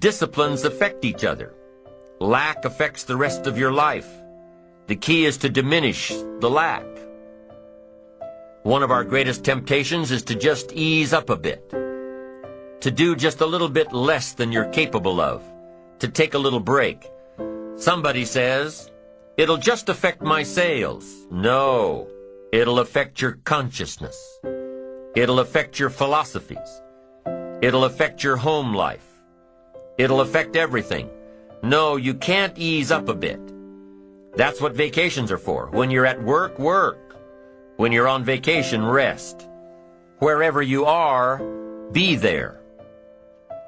disciplines affect each other. Lack affects the rest of your life. The key is to diminish the lack. One of our greatest temptations is to just ease up a bit, to do just a little bit less than you're capable of, to take a little break. Somebody says, "It'll just affect my sales." No, it'll affect your consciousness. It'll affect your philosophies. It'll affect your home life. It'll affect everything. No, you can't ease up a bit. That's what vacations are for. When you're at work, work. When you're on vacation, rest. Wherever you are, be there.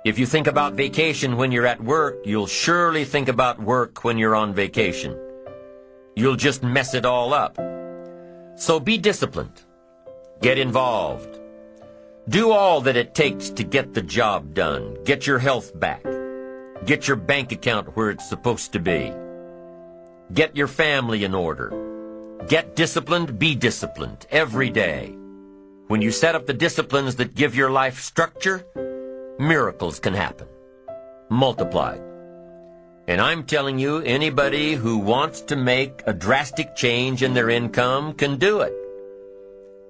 If you think about vacation when you're at work, you'll surely think about work when you're on vacation. You'll just mess it all up. So be disciplined. Get involved. Do all that it takes to get the job done. Get your health back. Get your bank account where it's supposed to be. Get your family in order. Get disciplined, be disciplined every day. When you set up the disciplines that give your life structure, miracles can happen, multiplied. And I'm telling you, anybody who wants to make a drastic change in their income can do it.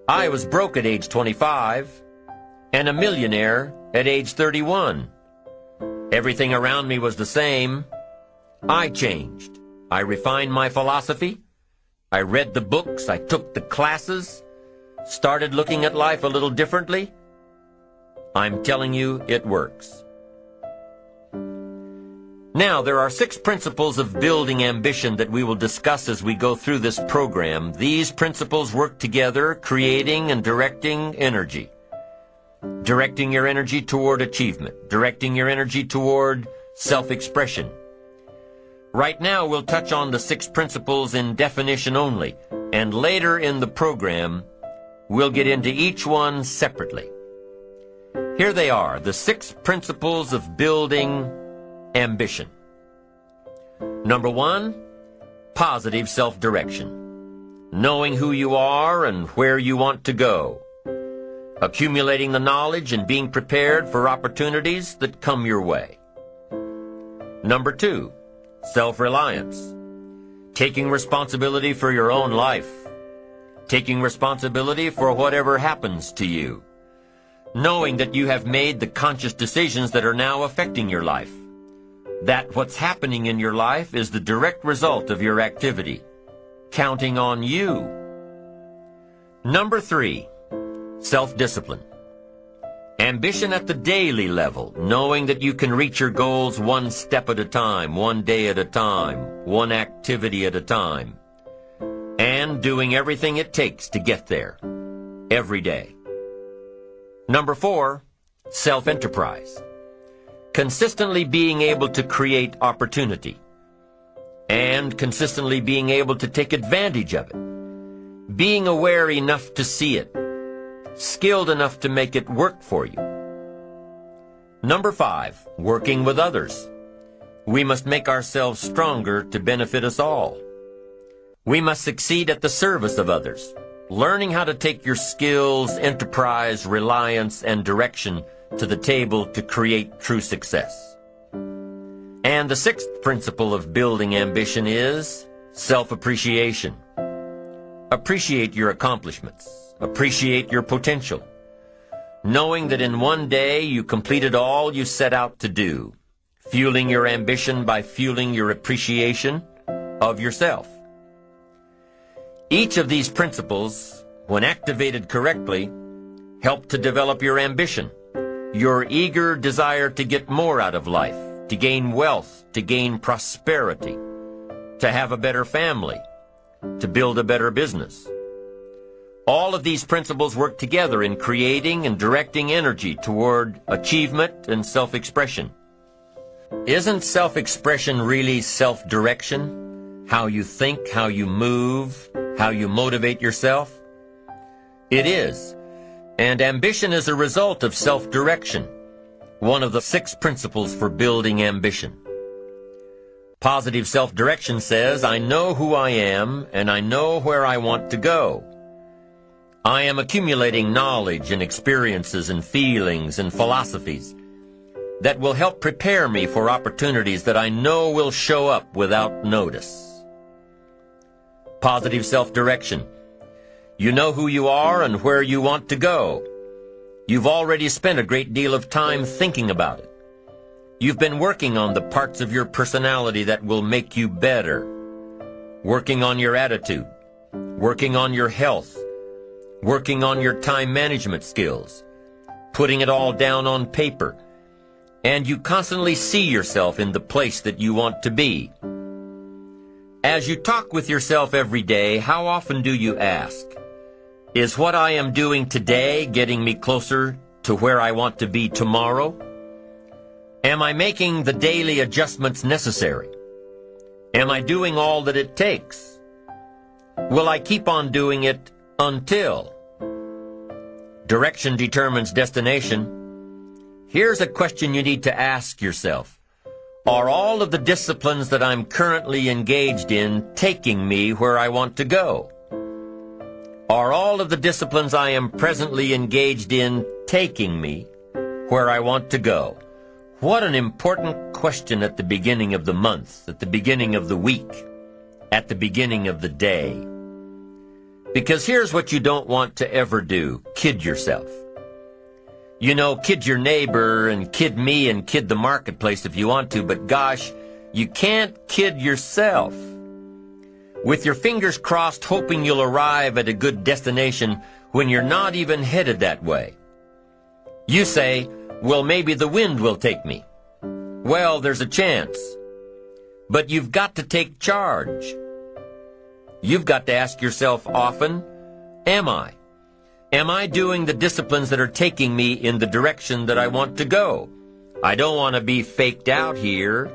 I was broke at age 25 and a millionaire at age 31. Everything around me was the same. I changed. I refined my philosophy. I read the books. I took the classes. Started looking at life a little differently. I'm telling you, it works. Now, there are 6 principles of building ambition that we will discuss as we go through this program. These principles work together, creating and directing energy. Directing your energy toward achievement. Directing your energy toward self-expression. Right now, we'll touch on the 6 principles in definition only, and later in the program, we'll get into each one separately. Here they are, the 6 principles of building ambition. Number 1, positive self-direction. Knowing who you are and where you want to go. Accumulating the knowledge and being prepared for opportunities that come your way. Number 2, self-reliance. Taking responsibility for your own life. Taking responsibility for whatever happens to you. Knowing that you have made the conscious decisions that are now affecting your life. That what's happening in your life is the direct result of your activity. Counting on you. Number 3, self-discipline. Ambition at the daily level, knowing that you can reach your goals one step at a time, one day at a time, one activity at a time, and doing everything it takes to get there, every day. Number 4, self-enterprise. Consistently being able to create opportunity, and consistently being able to take advantage of it. Being aware enough to see it, skilled enough to make it work for you. Number 5, working with others. We must make ourselves stronger to benefit us all. We must succeed at the service of others, learning how to take your skills, enterprise, reliance, and direction to the table to create true success. And the 6th principle of building ambition is self-appreciation. Appreciate your accomplishments. Appreciate your potential. Knowing that in one day you completed all you set out to do. Fueling your ambition by fueling your appreciation of yourself. Each of these principles, when activated correctly, help to develop your ambition. Your eager desire to get more out of life, to gain wealth, to gain prosperity, to have a better family, to build a better business. All of these principles work together in creating and directing energy toward achievement and self-expression. Isn't self-expression really self-direction? How you think, how you move, how you motivate yourself? It is. And ambition is a result of self-direction, one of the 6 principles for building ambition. Positive self-direction says, I know who I am and I know where I want to go. I am accumulating knowledge and experiences and feelings and philosophies. that will help prepare me for opportunities that I know will show up without notice. Positive self-direction. You know who you are and where you want to go. You've already spent a great deal of time thinking about it. You've been working on the parts of your personality that will make you better. Working on your attitude, working on your health, working on your time management skills, putting it all down on paper, and you constantly see yourself in the place that you want to be. As you talk with yourself every day, how often do you ask, is what I am doing today getting me closer to where I want to be tomorrow? Am I making the daily adjustments necessary? Am I doing all that it takes? Will I keep on doing it until? Direction determines destination. Here's a question you need to ask yourself. Are all of the disciplines that I'm currently engaged in taking me where I want to go? Are all of the disciplines I am presently engaged in taking me where I want to go? What an important question at the beginning of the month, at the beginning of the week, at the beginning of the day. Because here's what you don't want to ever do. Kid yourself. You know, kid your neighbor and kid me and kid the marketplace if you want to, but gosh, you can't kid yourself. With your fingers crossed hoping you'll arrive at a good destination when you're not even headed that way. You say, well, maybe the wind will take me. Well, there's a chance. But you've got to take charge. You've got to ask yourself often, am I? Am I doing the disciplines that are taking me in the direction that I want to go? I don't want to be faked out here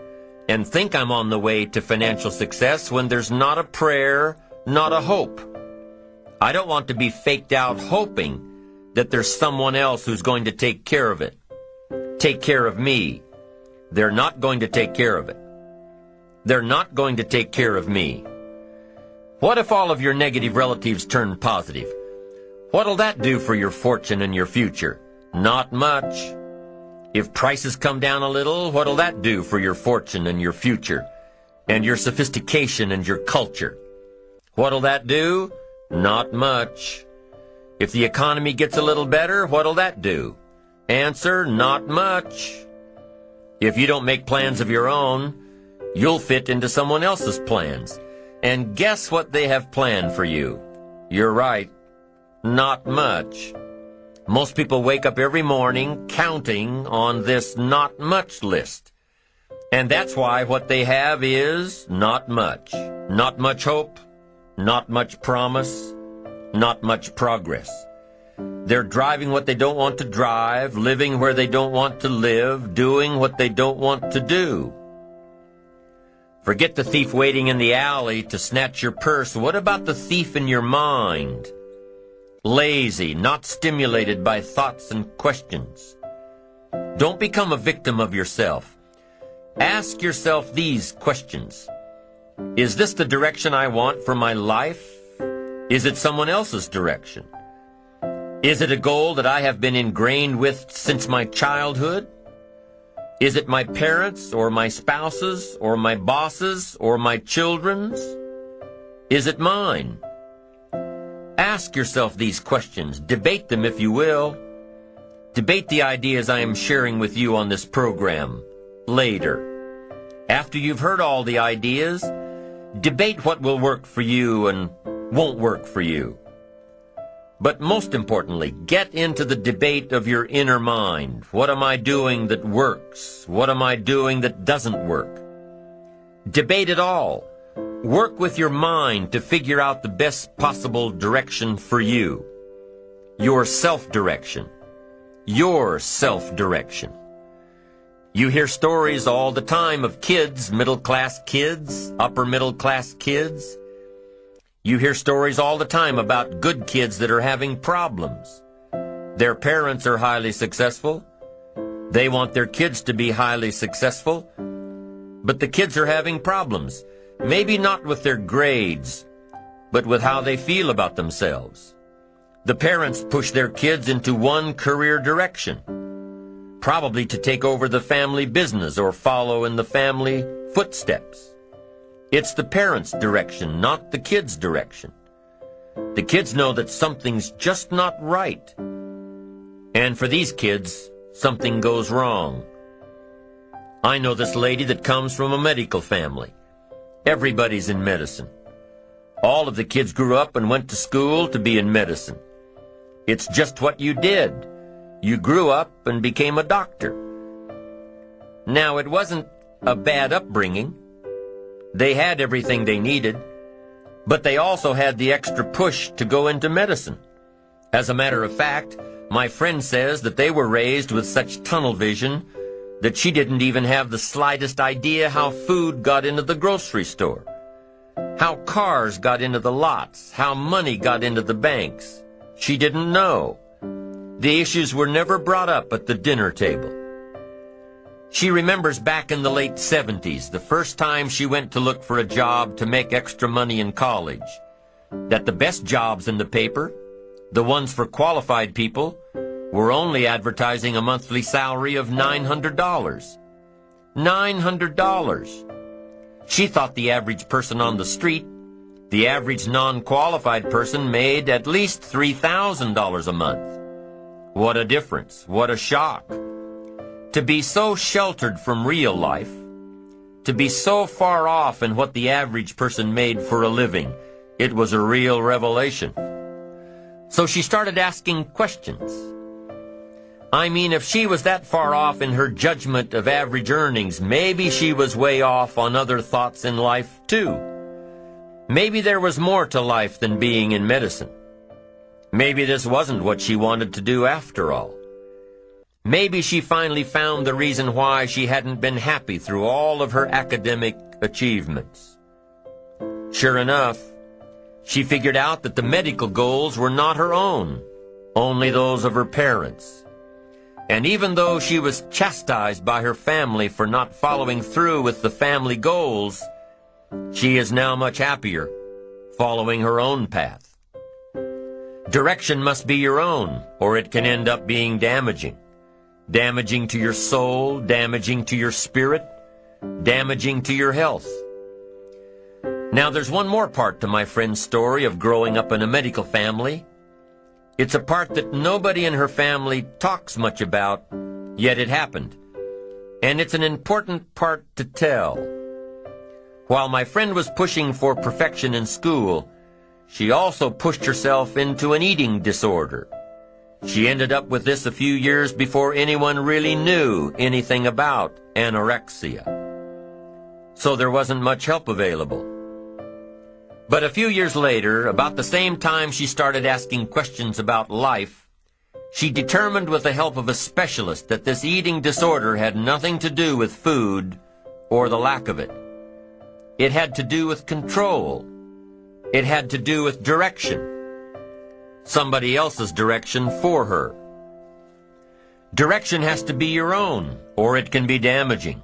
and think I'm on the way to financial success when there's not a prayer, not a hope. I don't want to be faked out hoping that there's someone else who's going to take care of it. Take care of me. They're not going to take care of it. They're not going to take care of me. What if all of your negative relatives turn positive? What'll that do for your fortune and your future? Not much. If prices come down a little, what'll that do for your fortune and your future, and your sophistication and your culture? What'll that do? Not much. If the economy gets a little better, what'll that do? Answer, not much. If you don't make plans of your own, you'll fit into someone else's plans. And guess what they have planned for you? You're right, not much. Most people wake up every morning counting on this not much list. And that's why what they have is not much. Not much hope, not much promise, not much progress. They're driving what they don't want to drive, living where they don't want to live, doing what they don't want to do. Forget the thief waiting in the alley to snatch your purse. What about the thief in your mind? Lazy, not stimulated by thoughts and questions. Don't become a victim of yourself. Ask yourself these questions. Is this the direction I want for my life? Is it someone else's direction? Is it a goal that I have been ingrained with since my childhood? Is it my parents' or my spouse's or my boss's or my children's? Is it mine? Ask yourself these questions. Debate them if you will. Debate the ideas I am sharing with you on this program later. After you've heard all the ideas, debate what will work for you and won't work for you. But most importantly, get into the debate of your inner mind. What am I doing that works? What am I doing that doesn't work? Debate it all. Work with your mind to figure out the best possible direction for you. Your self-direction. Your self-direction. You hear stories all the time of kids, middle-class kids, upper-middle-class kids. You hear stories all the time about good kids that are having problems. Their parents are highly successful. They want their kids to be highly successful. But the kids are having problems. Maybe not with their grades, but with how they feel about themselves. The parents push their kids into one career direction. probably to take over the family business or follow in the family footsteps. It's the parents' direction, not the kids' direction. The kids know that something's just not right. And for these kids, something goes wrong. I know this lady that comes from a medical family. Everybody's in medicine. All of the kids grew up and went to school to be in medicine. It's just what you did. You grew up and became a doctor. Now, it wasn't a bad upbringing. They had everything they needed, but they also had the extra push to go into medicine. As a matter of fact, my friend says that they were raised with such tunnel vision that she didn't even have the slightest idea how food got into the grocery store, how cars got into the lots, how money got into the banks. She didn't know. The issues were never brought up at the dinner table. She remembers back in the late 70s, the first time she went to look for a job to make extra money in college, that the best jobs in the paper, the ones for qualified people, were only advertising a monthly salary of $900. $900. She thought the average person on the street, the average non-qualified person, made at least $3,000 a month. What a difference. What a shock. To be so sheltered from real life, to be so far off in what the average person made for a living, it was a real revelation. So she started asking questions. I mean, if she was that far off in her judgment of average earnings, maybe she was way off on other thoughts in life, too. Maybe there was more to life than being in medicine. Maybe this wasn't what she wanted to do after all. Maybe she finally found the reason why she hadn't been happy through all of her academic achievements. Sure enough, she figured out that the medical goals were not her own, only those of her parents. And even though she was chastised by her family for not following through with the family goals, she is now much happier, following her own path. Direction must be your own, or it can end up being damaging. Damaging to your soul, damaging to your spirit, damaging to your health. Now, there's one more part to my friend's story of growing up in a medical family. It's a part that nobody in her family talks much about, yet it happened. And it's an important part to tell. While my friend was pushing for perfection in school, she also pushed herself into an eating disorder. She ended up with this a few years before anyone really knew anything about anorexia. So there wasn't much help available. But a few years later, about the same time she started asking questions about life, she determined with the help of a specialist that this eating disorder had nothing to do with food or the lack of it. It had to do with control. It had to do with direction. Somebody else's direction for her. Direction has to be your own, or it can be damaging.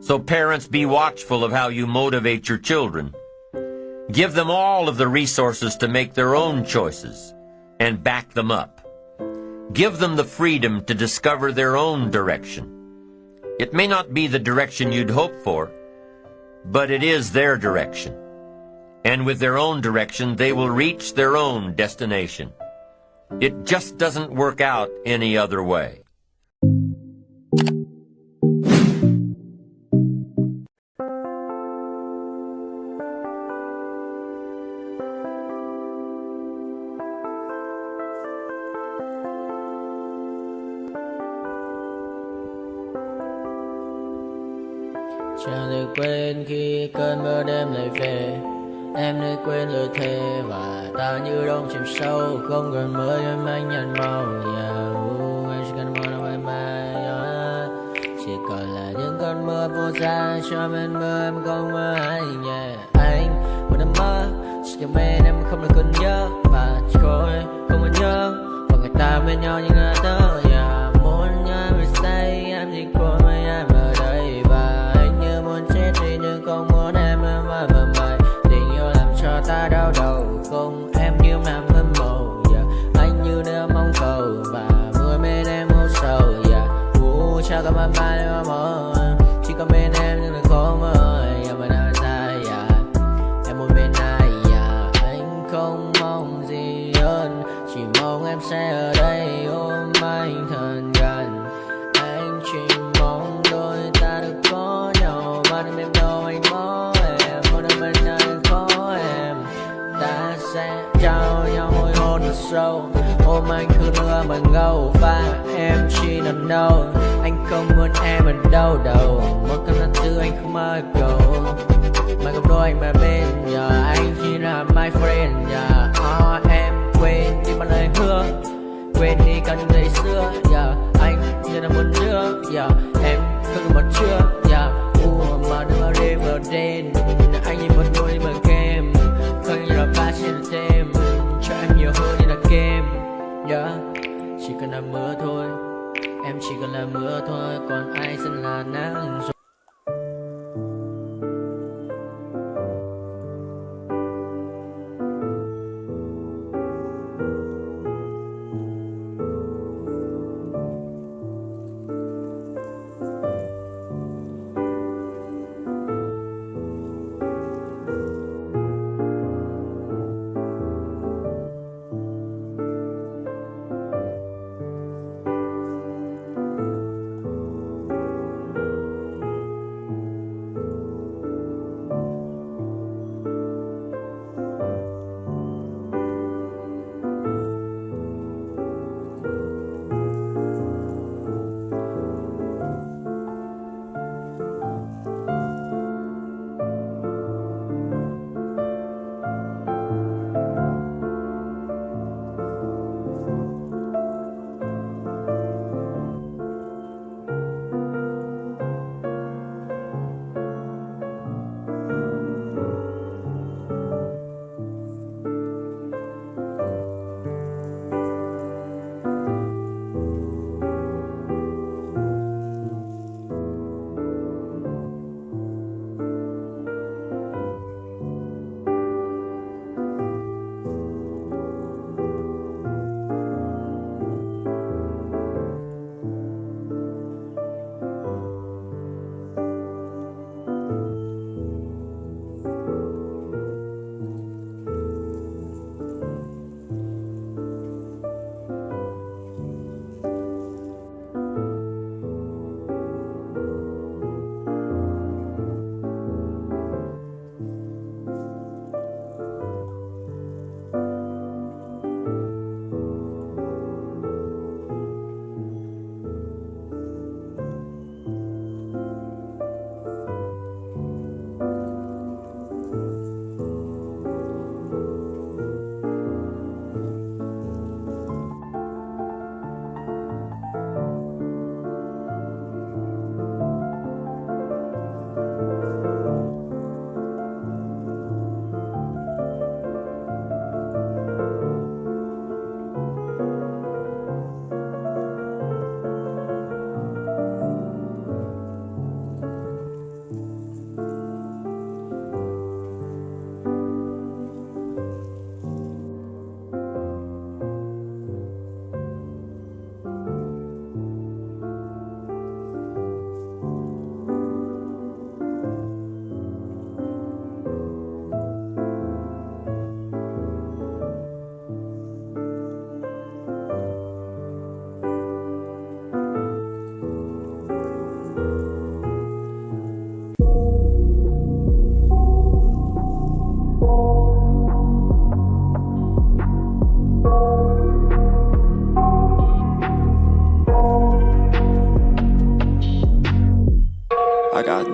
So parents, be watchful of how you motivate your children. Give them all of the resources to make their own choices, and back them up. Give them the freedom to discover their own direction. It may not be the direction you'd hope for, but it is their direction. And with their own direction, they will reach their own destination. It just doesn't work out any other way. Chẳng được quên khi cơn mưa đêm lại về. Em đã quên lời thề và ta như đông chìm sâu. Không còn mơ em anh nhận màu. Em chỉ cần mơ đâu mãi mãi. Chỉ còn là những cơn mưa vô giá. Cho bên mơ em không mơ hay nhẹ. Anh vẫn đang mơ. Chỉ cần bên em không được còn nhớ. Và chỉ có em không còn nhớ. Và người ta bên nhau như ngã tớ. Muốn nhớ về say em chỉ có mấy em ở đây. Và anh như muốn chết đi nhưng không muốn em mãi mơ mày. Tình yêu làm cho ta đau đầu. Không em như mà mơ mộng. Anh như nếu mong cầu. Và mưa bên em hôn sầu. sao cả mà mai mà mơ, chỉ có bên em nhưng là khó mơ. Giờ mà đang xa em một bên ai anh không mong gì hơn, chỉ mong em sẽ ở đây ôm anh thật gần. Anh chỉ mong đôi ta được có nhau, mà đêm em đâu anh có em, một đêm bên anh có em. Ta sẽ trao nhau môi hôn thật sâu, ôm anh cứ nữa bằng gâu và em chỉ nằm đâu. Anh không muốn em ở đâu đâu, một cơn gió thứ anh không mơ cầu, mà gặp đôi anh mà bên giờ anh chỉ là my friend. Em quên đi mà lời hứa, quên đi cần ngày xưa. Anh như là muốn nước, em không một chưa. Mà đừng ở đêm ở đêm, anh như một đôi đi bằng kem, không như là ba trên thêm, cho em nhiều hơn như là kem. Chỉ cần là mưa thôi, em chỉ cần là mưa thôi, còn ai sẽ là nắng rồi.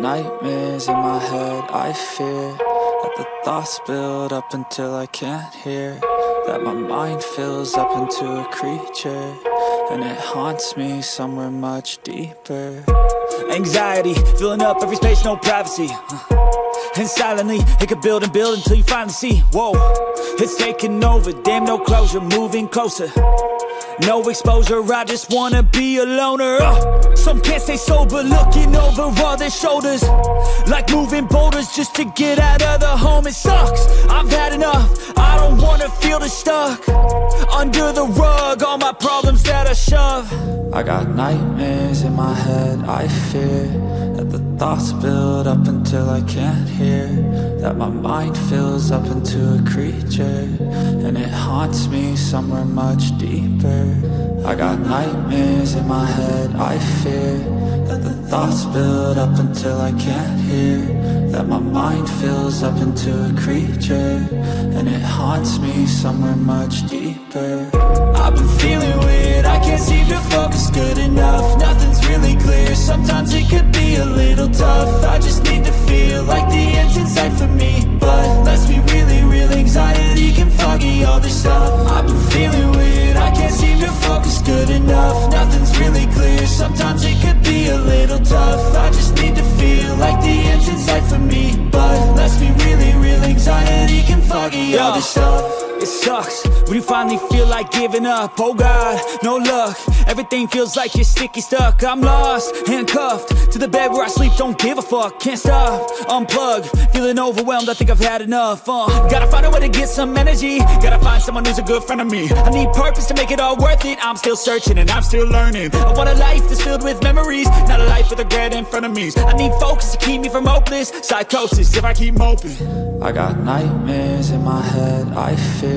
Nightmares in my head, I fear that the thoughts build up until I can't hear, that my mind fills up into a creature, and it haunts me somewhere much deeper. Anxiety, filling up every space, no privacy. And silently, it could build and build until you finally see, whoa, it's taking over, damn no closure, moving closer. No exposure, I just wanna be a loner. Some can't stay sober, looking over all their shoulders, like moving boulders just to get out of the home. It sucks, I've had enough, I don't wanna feel the stuck under the rug, all my problems that I shove. I got nightmares in my head, I fear that the thoughts build up until I can't hear, that my mind fills up into a creature, and it haunts me somewhere much deeper. I got nightmares in my head, I fear that the thoughts build up until I can't hear, that my mind fills up into a creature, and it haunts me somewhere much deeper. I've been feeling weird, I can't seem to focus good enough, nothing's really clear, sometimes it could be a little tough. I just need to feel like the end's in sight for me, but let's be really real, anxiety can foggy all this stuff. I've been feeling weird, I can't seem to focus good enough, nothing's really clear, sometimes it could be a little tough. I just need to feel like the end's in sight for me, but let's be really real, anxiety can foggy all this stuff. It sucks when you finally feel like giving up. Oh God, no luck, everything feels like you're sticky stuck. I'm lost, handcuffed to the bed where I sleep, don't give a fuck. Can't stop, unplug, feeling overwhelmed, I think I've had enough. Gotta find a way to get some energy, gotta find someone who's a good friend of me. I need purpose to make it all worth it, I'm still searching and I'm still learning. I want a life that's filled with memories, not a life with regret in front of me. I need focus to keep me from hopeless psychosis if I keep moping. I got nightmares in my head, I fear